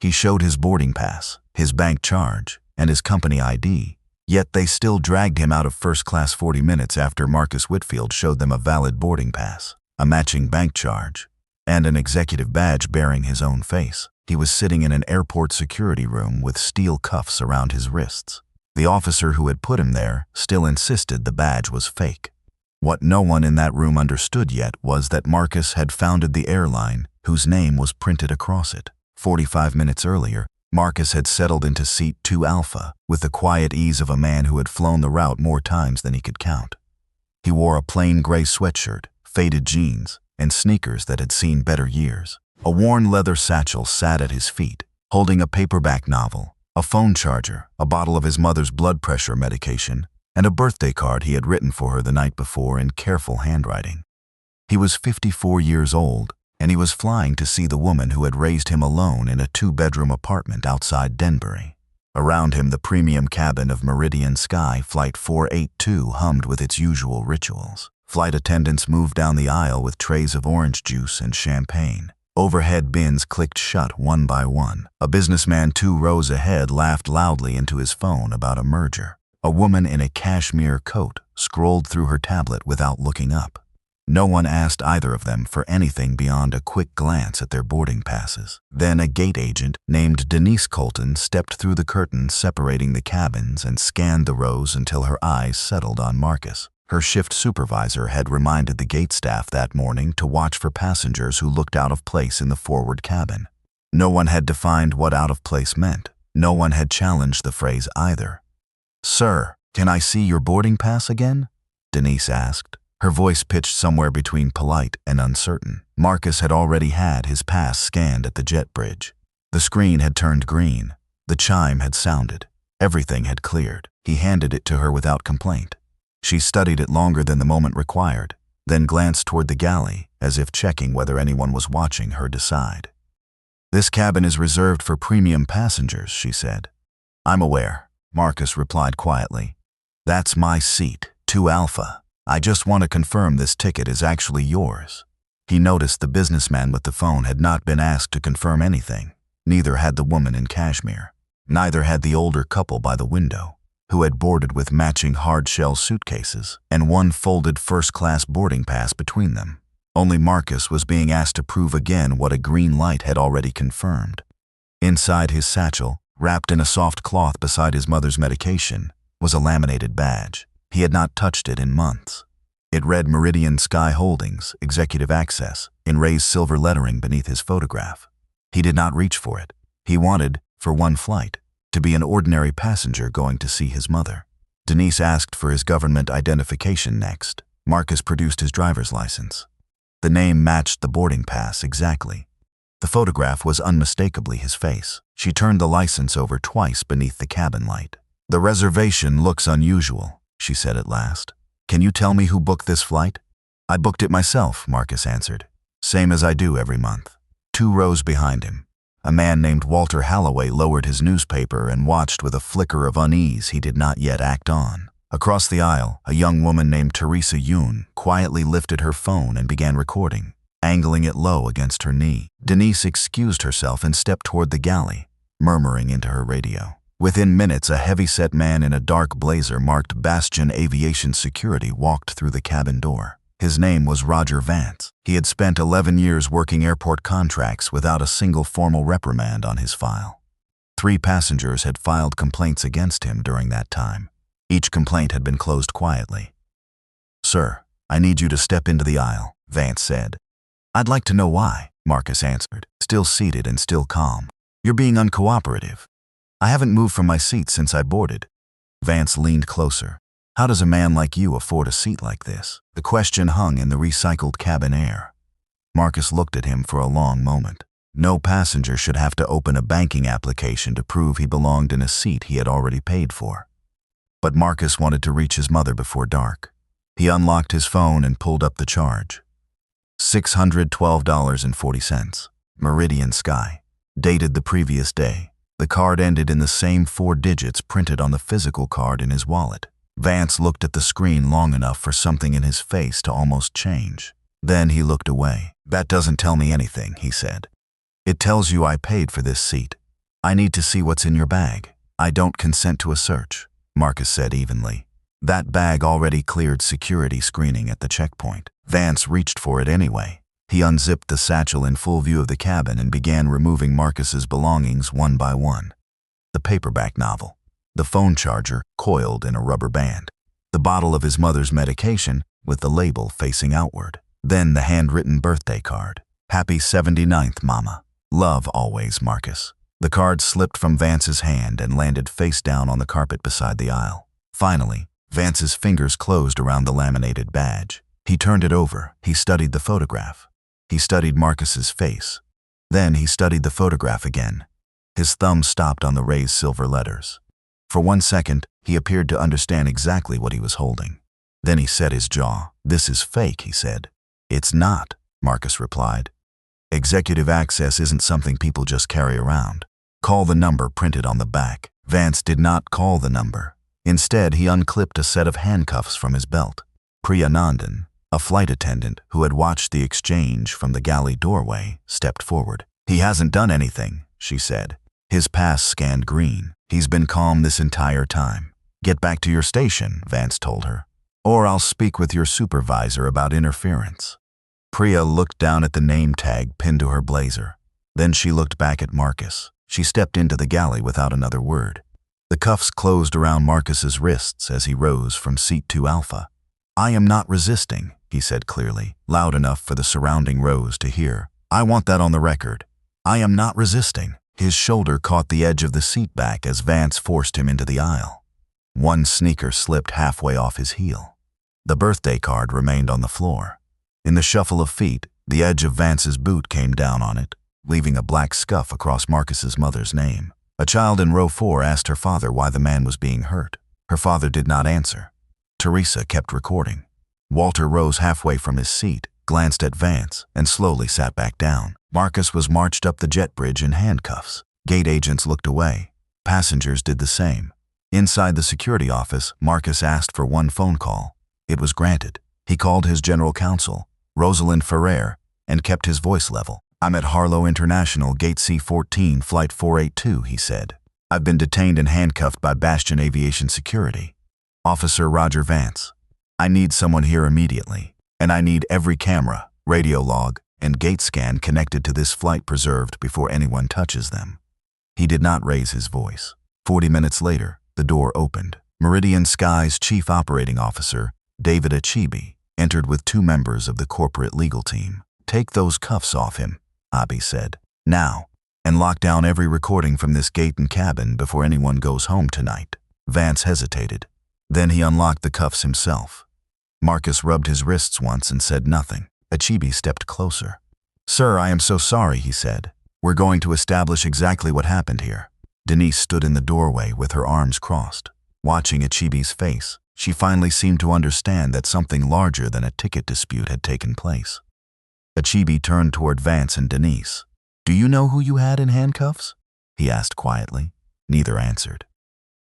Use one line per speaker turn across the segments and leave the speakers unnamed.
He showed his boarding pass, his bank charge, and his company ID, yet they still dragged him out of first class 40 minutes after Marcus Whitfield showed them a valid boarding pass, a matching bank charge, and an executive badge bearing his own face. He was sitting in an airport security room with steel cuffs around his wrists. The officer who had put him there still insisted the badge was fake. What no one in that room understood yet was that Marcus had founded the airline whose name was printed across it. 45 minutes earlier, Marcus had settled into seat 2 Alpha with the quiet ease of a man who had flown the route more times than he could count. He wore a plain gray sweatshirt, faded jeans, and sneakers that had seen better years. A worn leather satchel sat at his feet, holding a paperback novel, a phone charger, a bottle of his mother's blood pressure medication, and a birthday card he had written for her the night before in careful handwriting. He was 54 years old, and he was flying to see the woman who had raised him alone in a 2-bedroom apartment outside Denbury. Around him, the premium cabin of Meridian Sky Flight 482 hummed with its usual rituals. Flight attendants moved down the aisle with trays of orange juice and champagne. Overhead bins clicked shut one by one. A businessman 2 rows ahead laughed loudly into his phone about a merger. A woman in a cashmere coat scrolled through her tablet without looking up. No one asked either of them for anything beyond a quick glance at their boarding passes. Then a gate agent named Denise Colton stepped through the curtains separating the cabins and scanned the rows until her eyes settled on Marcus. Her shift supervisor had reminded the gate staff that morning to watch for passengers who looked out of place in the forward cabin. No one had defined what out of place meant. No one had challenged the phrase either. "Sir, can I see your boarding pass again?" Denise asked, her voice pitched somewhere between polite and uncertain. Marcus had already had his pass scanned at the jet bridge. The screen had turned green. The chime had sounded. Everything had cleared. He handed it to her without complaint. She studied it longer than the moment required, then glanced toward the galley, as if checking whether anyone was watching her decide. "This cabin is reserved for premium passengers," she said. "I'm aware," Marcus replied quietly. "That's my seat, 2 Alpha. I just want to confirm this ticket is actually yours." He noticed the businessman with the phone had not been asked to confirm anything. Neither had the woman in cashmere. Neither had the older couple by the window, who had boarded with matching hard-shell suitcases and one folded first-class boarding pass between them. Only Marcus was being asked to prove again what a green light had already confirmed. Inside his satchel, wrapped in a soft cloth beside his mother's medication, was a laminated badge. He had not touched it in months. It read Meridian Sky Holdings, Executive Access, in raised silver lettering beneath his photograph. He did not reach for it. He wanted, for one flight, to be an ordinary passenger going to see his mother. Denise asked for his government identification next. Marcus produced his driver's license. The name matched the boarding pass exactly. The photograph was unmistakably his face. She turned the license over twice beneath the cabin light. "The reservation looks unusual," she said at last. "Can you tell me who booked this flight?" "I booked it myself," Marcus answered. "Same as I do every month." 2 rows behind him, a man named Walter Halloway lowered his newspaper and watched with a flicker of unease he did not yet act on. Across the aisle, a young woman named Teresa Yoon quietly lifted her phone and began recording, angling it low against her knee. Denise excused herself and stepped toward the galley, murmuring into her radio. Within minutes, a heavy-set man in a dark blazer marked Bastion Aviation Security walked through the cabin door. His name was Roger Vance. He had spent 11 years working airport contracts without a single formal reprimand on his file. 3 passengers had filed complaints against him during that time. Each complaint had been closed quietly. "Sir, I need you to step into the aisle," Vance said. "I'd like to know why," Marcus answered, still seated and still calm. "You're being uncooperative." "I haven't moved from my seat since I boarded." Vance leaned closer. "How does a man like you afford a seat like this?" The question hung in the recycled cabin air. Marcus looked at him for a long moment. No passenger should have to open a banking application to prove he belonged in a seat he had already paid for. But Marcus wanted to reach his mother before dark. He unlocked his phone and pulled up the charge. $612.40. Meridian Sky. Dated the previous day. The card ended in the same 4 digits printed on the physical card in his wallet. Vance looked at the screen long enough for something in his face to almost change. Then he looked away. "That doesn't tell me anything," he said. "It tells you I paid for this seat. I need to see what's in your bag. I don't consent to a search, Marcus said evenly. That bag already cleared security screening at the checkpoint. Vance reached for it anyway. He unzipped the satchel in full view of the cabin and began removing Marcus's belongings one by one. The paperback novel, the phone charger coiled in a rubber band, the bottle of his mother's medication with the label facing outward, then the handwritten birthday card. Happy 79th, Mama. Love always, Marcus. The card slipped from Vance's hand and landed face down on the carpet beside the aisle. Finally, Vance's fingers closed around the laminated badge. He turned it over. He studied the photograph. He studied Marcus's face. Then he studied the photograph again. His thumb stopped on the raised silver letters. For 1 second, he appeared to understand exactly what he was holding. Then he set his jaw. This is fake, he said. It's not, Marcus replied. Executive access isn't something people just carry around. Call the number printed on the back. Vance did not call the number. Instead, he unclipped a set of handcuffs from his belt. Priya Nandan, a flight attendant who had watched the exchange from the galley doorway, stepped forward. He hasn't done anything, she said. His pass scanned green. He's been calm this entire time. Get back to your station, Vance told her, or I'll speak with your supervisor about interference. Priya looked down at the name tag pinned to her blazer. Then she looked back at Marcus. She stepped into the galley without another word. The cuffs closed around Marcus's wrists as he rose from seat 2 Alpha. I am not resisting, he said clearly, loud enough for the surrounding rows to hear. I want that on the record. I am not resisting. His shoulder caught the edge of the seat back as Vance forced him into the aisle. One sneaker slipped halfway off his heel. The birthday card remained on the floor. In the shuffle of feet, the edge of Vance's boot came down on it, leaving a black scuff across Marcus's mother's name. A child in row 4 asked her father why the man was being hurt. Her father did not answer. Teresa kept recording. Walter rose halfway from his seat, glanced at Vance, and slowly sat back down. Marcus was marched up the jet bridge in handcuffs. Gate agents looked away. Passengers did the same. Inside the security office, Marcus asked for one phone call. It was granted. He called his general counsel, Rosalind Ferrer, and kept his voice level. I'm at Harlow International, Gate C14, Flight 482, he said. I've been detained and handcuffed by Bastion Aviation Security. Officer Roger Vance. I need someone here immediately, and I need every camera, radio log, and gate scan connected to this flight preserved before anyone touches them. He did not raise his voice. 40 minutes later, the door opened. Meridian Sky's chief operating officer, David Achibi, entered with 2 members of the corporate legal team. Take those cuffs off him, Abi said. Now, and lock down every recording from this gate and cabin before anyone goes home tonight. Vance hesitated. Then he unlocked the cuffs himself. Marcus rubbed his wrists once and said nothing. Achibi stepped closer. Sir, I am so sorry, he said. We're going to establish exactly what happened here. Denise stood in the doorway with her arms crossed. Watching Achibi's face, she finally seemed to understand that something larger than a ticket dispute had taken place. Achibi turned toward Vance and Denise. Do you know who you had in handcuffs? He asked quietly. Neither answered.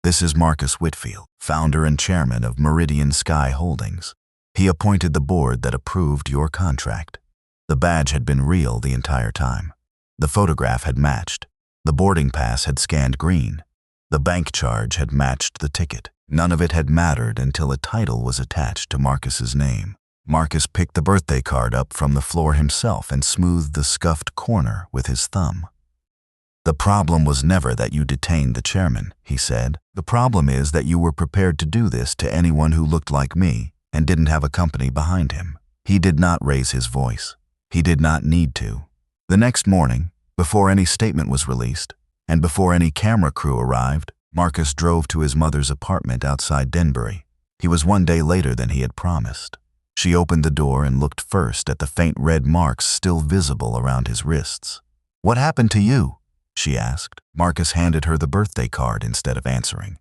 This is Marcus Whitfield, founder and chairman of Meridian Sky Holdings. He appointed the board that approved your contract. The badge had been real the entire time. The photograph had matched. The boarding pass had scanned green. The bank charge had matched the ticket. None of it had mattered until a title was attached to Marcus's name. Marcus picked the birthday card up from the floor himself and smoothed the scuffed corner with his thumb. The problem was never that you detained the chairman, he said. The problem is that you were prepared to do this to anyone who looked like me and didn't have a company behind him. He did not raise his voice. He did not need to. The next morning, before any statement was released, and before any camera crew arrived, Marcus drove to his mother's apartment outside Denbury. He was 1 day later than he had promised. She opened the door and looked first at the faint red marks still visible around his wrists. What happened to you? She asked. Marcus handed her the birthday card instead of answering.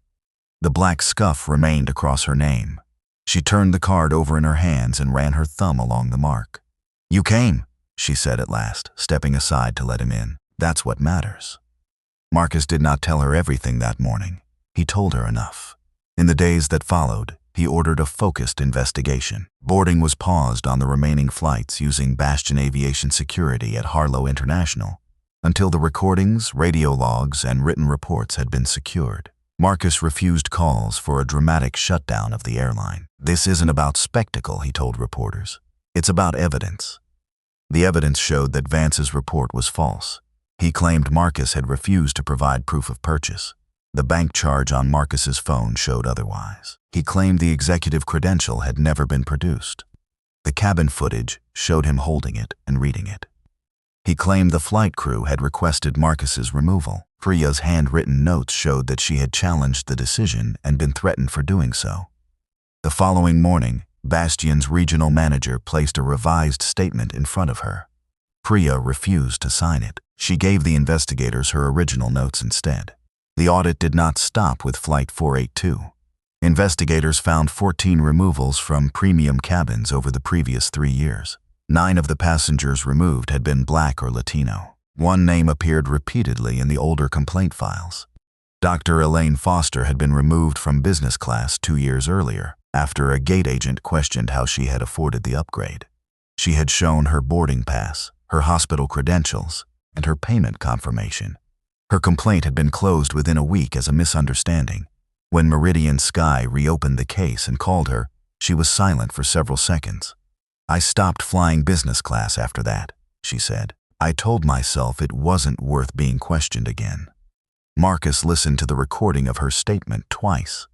The black scuff remained across her name. She turned the card over in her hands and ran her thumb along the mark. You came, she said at last, stepping aside to let him in. That's what matters. Marcus did not tell her everything that morning. He told her enough. In the days that followed, he ordered a focused investigation. Boarding was paused on the remaining flights using Bastion Aviation Security at Harlow International. until the recordings, radio logs, and written reports had been secured. Marcus refused calls for a dramatic shutdown of the airline. "This isn't about spectacle," he told reporters. "It's about evidence." The evidence showed that Vance's report was false. He claimed Marcus had refused to provide proof of purchase. The bank charge on Marcus's phone showed otherwise. He claimed the executive credential had never been produced. The cabin footage showed him holding it and reading it. He claimed the flight crew had requested Marcus's removal. Priya's handwritten notes showed that she had challenged the decision and been threatened for doing so. The following morning, Bastion's regional manager placed a revised statement in front of her. Priya refused to sign it. She gave the investigators her original notes instead. The audit did not stop with Flight 482. Investigators found 14 removals from premium cabins over the previous 3 years. 9 of the passengers removed had been Black or Latino. One name appeared repeatedly in the older complaint files. Dr. Elaine Foster had been removed from business class 2 years earlier, after a gate agent questioned how she had afforded the upgrade. She had shown her boarding pass, her hospital credentials, and her payment confirmation. Her complaint had been closed within a week as a misunderstanding. When Meridian Sky reopened the case and called her, she was silent for several seconds. "I stopped flying business class after that," she said. "I told myself it wasn't worth being questioned again." Marcus listened to the recording of her statement twice.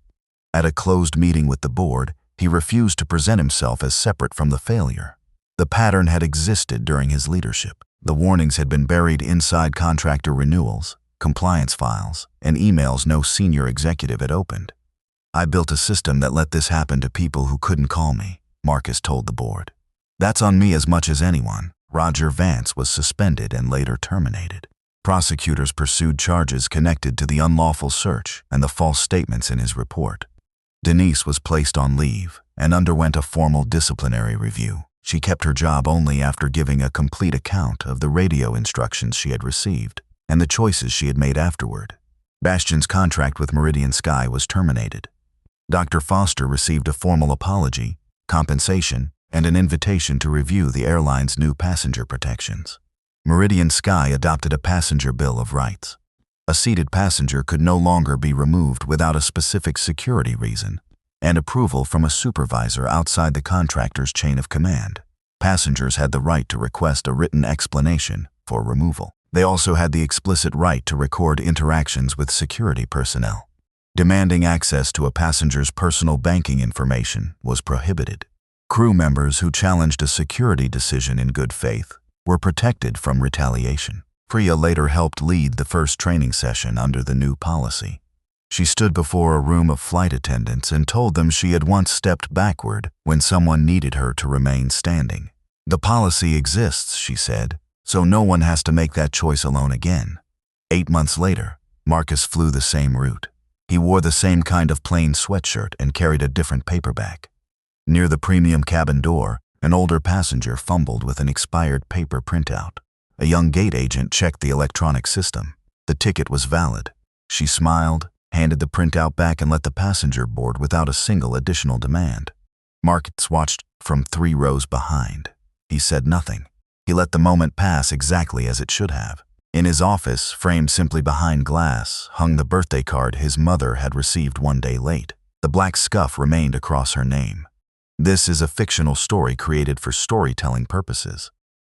At a closed meeting with the board, he refused to present himself as separate from the failure. The pattern had existed during his leadership. The warnings had been buried inside contractor renewals, compliance files, and emails no senior executive had opened. "I built a system that let this happen to people who couldn't call me," Marcus told the board. "That's on me as much as anyone." Roger Vance was suspended and later terminated. Prosecutors pursued charges connected to the unlawful search and the false statements in his report. Denise was placed on leave and underwent a formal disciplinary review. She kept her job only after giving a complete account of the radio instructions she had received and the choices she had made afterward. Bastion's contract with Meridian Sky was terminated. Dr. Foster received a formal apology, compensation, and an invitation to review the airline's new passenger protections. Meridian Sky adopted a passenger bill of rights. A seated passenger could no longer be removed without a specific security reason and approval from a supervisor outside the contractor's chain of command. Passengers had the right to request a written explanation for removal. They also had the explicit right to record interactions with security personnel. Demanding access to a passenger's personal banking information was prohibited. Crew members who challenged a security decision in good faith were protected from retaliation. Priya later helped lead the first training session under the new policy. She stood before a room of flight attendants and told them she had once stepped backward when someone needed her to remain standing. "The policy exists," she said, "so no one has to make that choice alone again." 8 months later, Marcus flew the same route. He wore the same kind of plain sweatshirt and carried a different paperback. Near the premium cabin door, an older passenger fumbled with an expired paper printout. A young gate agent checked the electronic system. The ticket was valid. She smiled, handed the printout back, and let the passenger board without a single additional demand. Marcus watched from 3 rows behind. He said nothing. He let the moment pass exactly as it should have. In his office, framed simply behind glass, hung the birthday card his mother had received 1 day late. The black scuff remained across her name. "This is a fictional story created for storytelling purposes,"